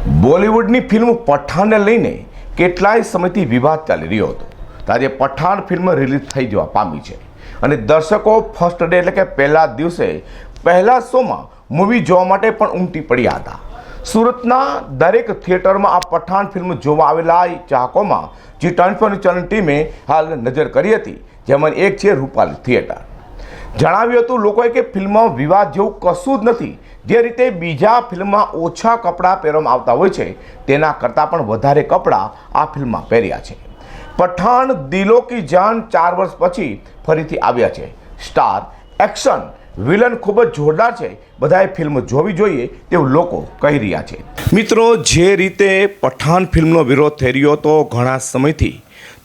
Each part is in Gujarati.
બોલિવૂડની ફિલ્મ પઠાણને લઈને કેટલાય સમયથી વિવાદ ચાલી રહ્યો હતો. આજે પઠાણ ફિલ્મ રિલીઝ થઈ જવા પામી છે અને દર્શકો ફર્સ્ટ ડે એટલે કે પહેલા દિવસે પહેલા શોમાં મૂવી જોવા માટે પણ ઉમટી પડ્યા હતા. સુરતના દરેક થિયેટરમાં આ પઠાણ ફિલ્મ જોવા આવેલા ચાહકોમાં G24 ચેનલ ટીમે હાલ નજર કરી હતી, જેમાં એક છે રૂપાલી થિયેટર. જણાવ્યું હતું લોકોએ કે ફિલ્મમાં વિવાદ જેવું કશું જ નથી. જે રીતે બીજા ફિલ્મમાં ઓછા કપડાં પહેરવામાં આવતા હોય છે તેના કરતાં પણ વધારે કપડાં આ ફિલ્મમાં પહેર્યા છે. પઠાણ દિલો કી જાન 4 વર્ષ પછી ફરીથી આવ્યા છે. સ્ટાર, એક્શન, વિલન ખૂબ જ જોરદાર છે. બધાએ ફિલ્મ જોવી જોઈએ તેવું લોકો કહી રહ્યા છે. મિત્રો, જે રીતે પઠાણ ફિલ્મનો વિરોધ થઈ રહ્યો હતો ઘણા સમયથી,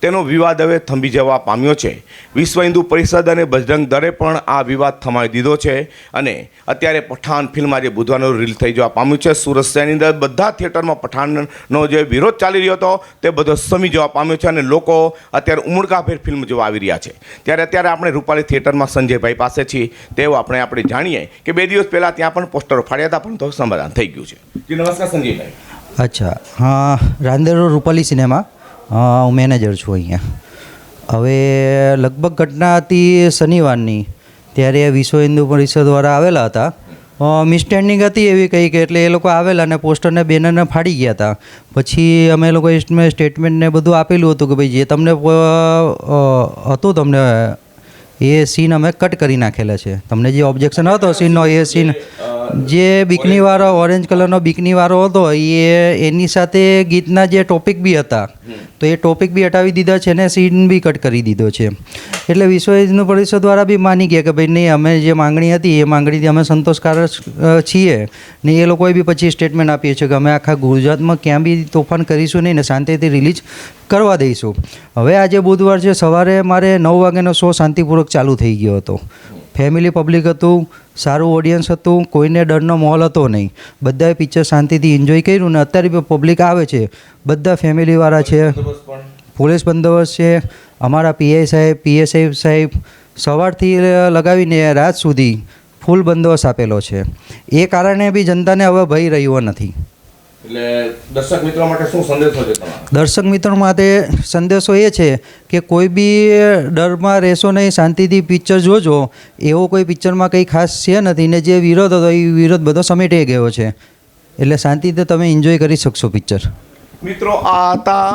તેનો વિવાદ હવે થંભી જવા પામ્યો છે. વિશ્વ હિન્દુ પરિષદ અને બજરંગ દળે પણ આ વિવાદ થમાવી દીધો છે અને અત્યારે પઠાણ ફિલ્મ આજે બુધવારનું રિલીઝ થઈ જવા પામ્યું છે. સુરત શહેરની અંદર બધા થિયેટરમાં પઠાણનો જે વિરોધ ચાલી રહ્યો હતો તે બધો શમી જવા પામ્યો છે અને લોકો અત્યારે ઉમળકાભેર ફિલ્મ જોવા આવી રહ્યા છે. ત્યારે આપણે રૂપાલી થિયેટરમાં સંજયભાઈ પાસે છીએ. તેઓ આપણે જાણીએ કે 2 દિવસ પહેલાં ત્યાં પણ પોસ્ટરો ફાડ્યા હતા, પણ તો સમાધાન થઈ ગયું છે. જી નમસ્કાર સંજયભાઈ. અચ્છા, હા, રાંદેરો રૂપાલી સિનેમા, હું મેનેજર છું અહીંયા. હવે લગભગ ઘટના હતી શનિવારની, ત્યારે વિશ્વ હિન્દુ પરિષદ દ્વારા આવેલા હતા. મિસસ્ટેન્ડિંગ હતી એવી કંઈ કે એટલે એ લોકો આવેલા અને પોસ્ટરને બેનરને ફાડી ગયા હતા. પછી અમે લોકોએ સ્ટેટમેન્ટને બધું આપેલું હતું કે ભાઈ જે તમને હતું તમને એ સીન અમે કટ કરી નાખેલા છે. તમને જે ઓબ્જેક્શન હતો સીનનો, એ સીન જે બીકનીવાળો ઓરેન્જ કલરનો બીકનીવાળો હતો એની સાથે ગીતના જે ટોપિક બી હતા તો એ ટોપિક બી હટાવી દીધા છે અને સીન બી કટ કરી દીધો છે. એટલે વિશ્વ હિન્દુ પરિષદ દ્વારા બી માની ગયા કે ભાઈ નહીં, અમે જે માંગણી હતી એ માંગણીથી અમે સંતોષકારક છીએ ને. એ લોકોએ બી પછી સ્ટેટમેન્ટ આપીએ છીએ કે અમે આખા ગુજરાતમાં ક્યાં બી તોફાન કરીશું નહીં ને શાંતિથી રિલીઝ કરવા દઈશું. હવે આજે બુધવાર છે, સવારે મારે 9 વાગ્યાનો શો શાંતિપૂર્વક ચાલુ થઈ ગયો હતો. ફેમિલી પબ્લિક હતું, સારું ઓડિયન્સ હતું, કોઈને ડરનો માહોલ હતો નહીં. બધાએ પિક્ચર શાંતિથી એન્જોય કર્યું ને અત્યારે બી પબ્લિક આવે છે, બધા ફેમિલીવાળા છે. પોલીસ બંદોબસ્ત છે, અમારા પીઆઈ સાહેબ, પીએસઆઈ સાહેબ સવારથી લગાવીને રાત સુધી ફૂલ બંદોબસ્ત આપેલો છે. એ કારણે બી જનતાને હવે ભય રહ્યો નથી. એટલે દર્શક મિત્રો માટે શું સંદેશો છે તમારો? દર્શક મિત્રો માટે સંદેશો એ છે કે કોઈ બી ડરમાં રહેશો નહીં, શાંતિથી પિક્ચર જોજો. એવો કોઈ પિક્ચરમાં કંઈ ખાસ છે નથી ને જે વિરોધ હતો એ વિરોધ બધો સમેટાઈ ગયો છે. એટલે શાંતિથી તમે એન્જોય કરી શકશો પિક્ચર. મિત્રો, આ હતા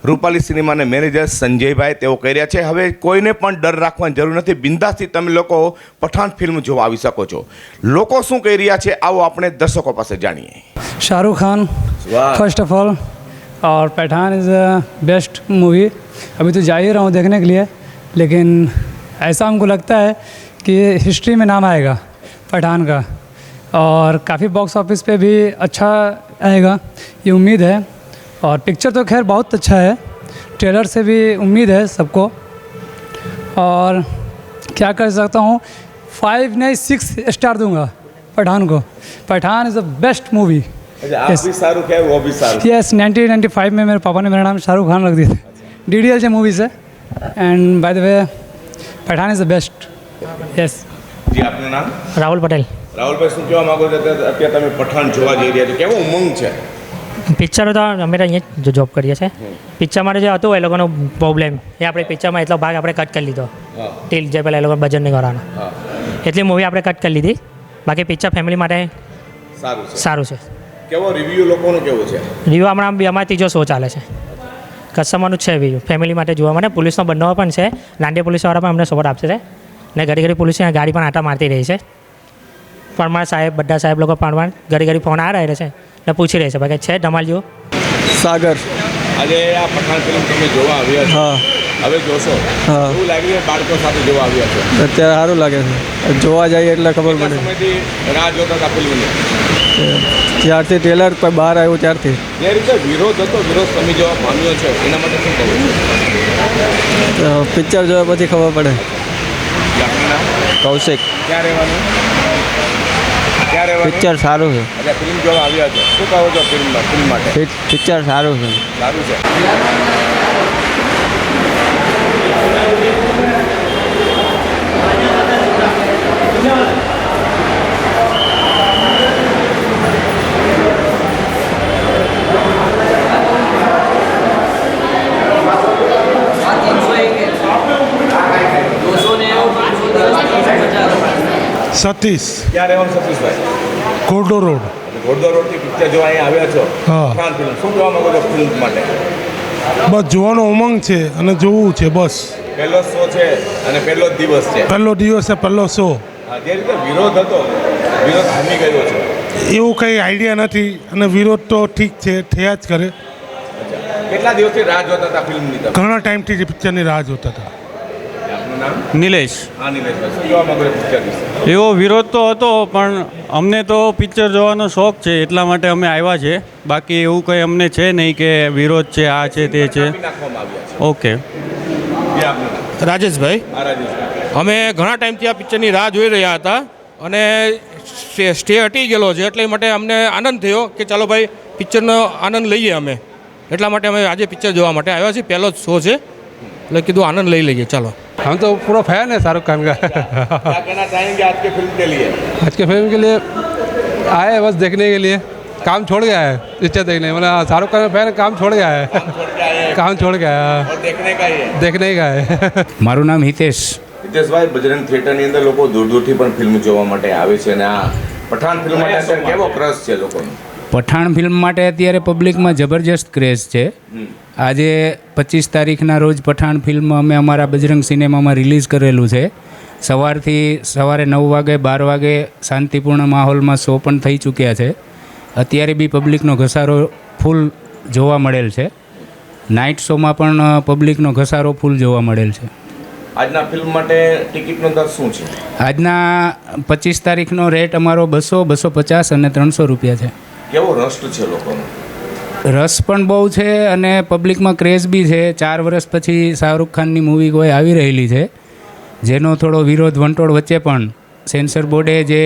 રૂપાલી સિનેમાના મેનેજર સંજયભાઈ. તેઓ કહી રહ્યા છે હવે કોઈને પણ ડર રાખવાની જરૂર નથી, બિંદાસથી તમે લોકો પઠાણ ફિલ્મ જોવા આવી શકો છો. લોકો શું કહી રહ્યા છે આવો આપણે દર્શકો પાસે જાણીએ. Shahrukh Khan first of all, और पठान इज़ बेस्ट मूवी. अभी तो जा ही रहा हूँ देखने के लिए, लेकिन ऐसा हमको लगता है कि हिस्ट्री में नाम आएगा पठान का और काफ़ी बॉक्स ऑफिस पे भी अच्छा आएगा, ये उम्मीद है. और पिक्चर तो खैर बहुत अच्छा है, ट्रेलर से भी उम्मीद है सबको. और क्या कर सकता हूँ, 5 नहीं 6 स्टार दूंगा पठान को. Pathaan is the best movie. आप भी शाहरुख है, वो भी शाहरुख. यस, 1995 में मेरे पापा ने मेरा नाम शाहरुख खान रख दिया था. DDL से मूवी से. And by the way Pathaan is the best. Yes. જી, આપનું નામ? રાહુલ પટેલ. રાહુલભાઈ, શું કહેવા માંગો છો? અત્યારે તમે પઠાણ જોવા જઈ રહ્યા છો, કેવો ઉમંગ છે? પિક્ચર તો અમે અહીંયા જ જોબ કરીએ છીએ. પિક્ચરમાં જે હતું એ લોકોનો પ્રોબ્લેમ એ આપણે પિક્ચરમાં એટલો ભાગ આપણે કટ કરી લીધો. ટીલ જે પહેલાં એ લોકો ભજન નહીં કરવાના, એટલી મૂવી આપણે કટ કરી લીધી. બાકી પિક્ચર ફેમિલી માટે સારું છે. કેવો રિવ્યુ લોકોનો કેવો છે? રિવ્યુ હમણાં બી અમારા 3જો શો ચાલે છે. કસ્ટમરનું જ છે રિવ્યુ, ફેમિલી માટે જોવા માટે. પોલીસનો બંને પણ છે, નાંડિયા પોલીસવાળા પણ અમને સપોર્ટ આપશે ને. ઘડી પોલીસ ગાડી પણ આટા મારતી રહી છે. પરમાર સાહેબ, બધા સાહેબ લોકો પણ ઘડી ફોન આ રહે છે ને પૂછી રહે છે ભાઈ છે ધમાલજો. સાગર, આજે આ પઠાણ ફિલ્મ તમે જોવા આવ્યા છો, હવે જોશો એવું લાગે છે? બાળકો સાથે જોવા આવ્યા છો, અત્યારે સારું લાગે છે. જોવા જઈએ એટલે ખબર પડે. સમયથી રાહ જોતા હતા ફિલ્મની, જ્યારથી ટ્રેલર બહાર આવ્યું ત્યારથી. જે રીતે વિરોધ હતો, વિરોધ સમી જવા પામ્યો છે, એના માટે શું કહ્યું? પિક્ચર જોયા પછી ખબર પડે. આપનું નામ? કૌશિક. ક્યાં રહેવાનું? પિક્ચર સારું છે. એટલે ફિલ્મ જોવા આવ્યા છો, શું કહો છો ફિલ્મ માટે? પિક્ચર સારું છે. સારું છે. સતીશ ક્યાં રહેવાનું સતીશભાઈ? કોરડો રોડ. ઘોડદોર રોડથી પિક્ચર જોવા અહીંયા આવ્યા છો. હા. પઠાણ ફિલ્મ શું જોવા માંગો છો ફિલ્મ માટે? બસ જોવાનો ઉમંગ છે અને જોવું છે બસ. પહેલો શો છે અને પહેલો જ દિવસ છે. પહેલો દિવસ છે, પહેલો શો. હા, જે રીતે વિરોધ હતો, વિરોધ થમી ગયો છે. એવું કંઈ આઈડિયા નથી અને વિરોધ તો ઠીક છે, થયા જ કરે. કેટલા દિવસથી રાહ જોતા હતા ફિલ્મની તમે? ઘણા ટાઈમથી પિક્ચરની રાહ જોતા હતા. આપનું નામ? નિલેશ. હા, નિલેશભાઈ, શું જોવા માંગો છો પિક્ચર વિશે? એવો વિરોધ તો હતો પણ અમને તો પિક્ચર જોવાનો શોખ છે એટલા માટે અમે આવ્યા છે. બાકી એવું કંઈ અમને છે નહીં કે વિરોધ છે, આ છે, તે છે. કાપી નાખવામાં આવ્યા છે. ઓકે. જે આપનું નામ? રાજેશભાઈ, હા, રાજેશભાઈ. અમે ઘણા ટાઈમથી આ પિક્ચરની રાહ જોઈ રહ્યા હતા અને સ્ટે હટી ગયેલો છે એટલે માટે અમને આનંદ થયો કે ચાલો ભાઈ પિક્ચરનો આનંદ લઈએ અમે. એટલા માટે અમે આજે પિક્ચર જોવા માટે આવ્યા છીએ. પહેલો જ શો છે એટલે કીધું આનંદ લઈ લઈએ. ચાલો. हम तो पूरा फैन है शाहरुख खान का। क्या कहना चाहेंगे आज के फिल्म के लिए? आज के फिल्म के लिए आए हैं बस देखने के लिए, काम छोड़ गया है पिक्चर देखने, मतलब शाहरुख खान फैन काम छोड़ गया है, काम छोड़ के आए हैं काम छोड़ गया है, और देखने का ही है. देखने का है। મારું નામ હિતેશ. હિતેશભાઈ, બજરંગ થિયેટરની અંદર લોકો દૂર દૂરથી પણ ફિલ્મ જોવા માટે આવે છે અને આ પઠાણ ફિલ્મ માટે અત્યારે કેવો ક્રશ છે લોકોનો? પઠાણ ફિલ્મ માટે અત્યારે પબ્લિકમાં જબરજસ્ત ક્રેઝ છે. આજે 25 તારીખના રોજ પઠાણ ફિલ્મ અમે અમારા બજરંગ સિનેમામાં રિલીઝ કરેલું છે. સવારે 9 વાગે 12 વાગે શાંતિપૂર્ણ માહોલમાં શો પણ થઈ ચૂક્યા છે. અત્યારે બી પબ્લિકનો ઘસારો ફૂલ જોવા મળેલ છે. નાઇટ શોમાં પણ પબ્લિકનો ઘસારો ફૂલ જોવા મળેલ છે. આજના ફિલ્મ માટે ટિકિટનો દર શું છે? આજના 25 તારીખનો રેટ અમારો 200, 250 અને 300 રૂપિયા છે. કેવો રસ છે લોકોનો? રસ પણ બહુ છે અને પબ્લિકમાં ક્રેઝ બી છે. 4 વર્ષ પછી શાહરુખ ખાનની મૂવી કોઈ આવી રહેલી છે જેનો થોડો વિરોધ વંટોળ વચ્ચે પણ સેન્સર બોર્ડે જે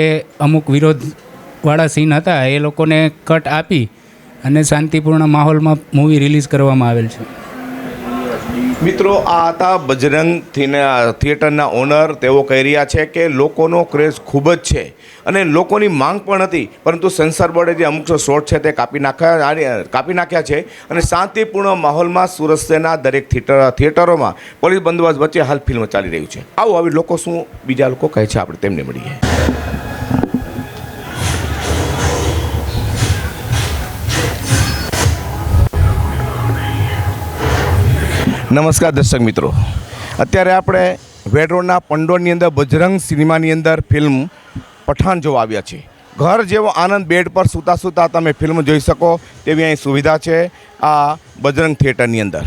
અમુક વિરોધવાળા સીન હતા એ લોકોને કટ આપી અને શાંતિપૂર્ણ માહોલમાં મૂવી રિલીઝ કરવામાં આવેલ છે. મિત્રો, આ હતા બજરંગ થિયેટરના ઓનર. તેઓ કહી રહ્યા છે કે લોકોનો ક્રેઝ ખૂબ જ છે અને લોકોની માંગ પણ હતી, પરંતુ સેન્સર બોર્ડે જે અમુક શોર્ટ છે તે કાપી નાખ્યા છે અને શાંતિપૂર્ણ માહોલમાં સુરત શહેરના દરેક થિયેટરોમાં પોલીસ બંદોબસ્ત વચ્ચે હાલ ફિલ્મ ચાલી રહ્યું છે. આવો આવી લોકો શું બીજા લોકો કહે છે આપણે તેમને મળીએ. નમસ્કાર દર્શક મિત્રો, અત્યારે આપણે વેડ રોડના પંડોળની અંદર બજરંગ સિનેમાની અંદર ફિલ્મ પઠાણ જોવા આવ્યા છીએ. ઘર જેવો આનંદ બેડ પર સૂતા સૂતા તમે ફિલ્મ જોઈ શકો તેવી અહીં સુવિધા છે આ બજરંગ થિયેટરની અંદર.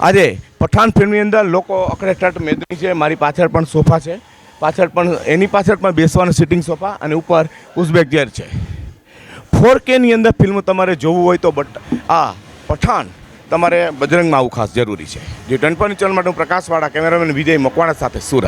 આજે પઠાણ ફિલ્મની અંદર લોકો અકડેટટ મેદની છે. મારી પાછળ પણ સોફા છે, એની પાછળ પણ બેસવાનું સિટિંગ સોફા અને ઉપર ઉઝબેક ચેર છે. 4Kની અંદર ફિલ્મ તમારે જોવું હોય તો આ પઠાણ તમારે બજરંગમાં આવવું ખાસ જરૂરી છે. જે 24 ચેનલ માટે હું પ્રકાશવાળા કેમેરામેન વિજય મકવાણા સાથે સુરત.